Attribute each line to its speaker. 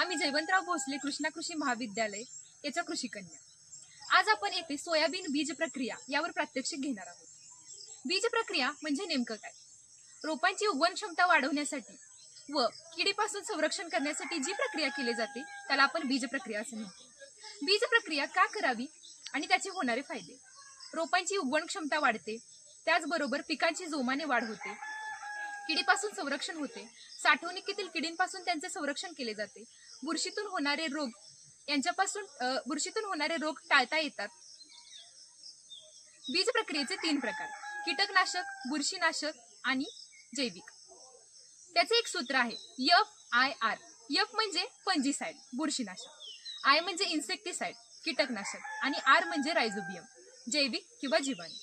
Speaker 1: आम्ही जयवंतराव भोसले कृष्णा कृषी महाविद्यालय याच्या कृषी कन्या। आज आपण येथे सोयाबीन बीज प्रक्रिया यावर प्रात्यक्षिक घेणार आहोत। बीज प्रक्रिया म्हणजे नेमकं काय? रोपांची उगवण क्षमता वाढवण्यासाठी व किडीपासून संरक्षण करण्यासाठी जी प्रक्रिया केली जाते त्याला आपण बीज प्रक्रिया असे म्हणतो। बीज प्रक्रिया का करावी आणि त्याचे होणारे फायदे? रोपांची उगवण क्षमता वाढते, त्याचबरोबर पिकांची जोमाने वाढ होते, किडीपासून संरक्षण होते, साठवणुकीतील किडींपासून त्यांचे संरक्षण केले जाते, बुरशीतून होणारे रोग टाळता येतात। बीज प्रक्रियेचे 3 प्रकार: कीटकनाशक, बुरशीनाशक आणि जैविक। त्याचे एक सूत्र आहे FIR। F म्हणजे फंजीसाइड बुरशीनाशक, I म्हणजे इन्सेक्टिसाइड कीटकनाशक आणि R म्हणजे रायझोबियम जैविक किंवा जीवाणू।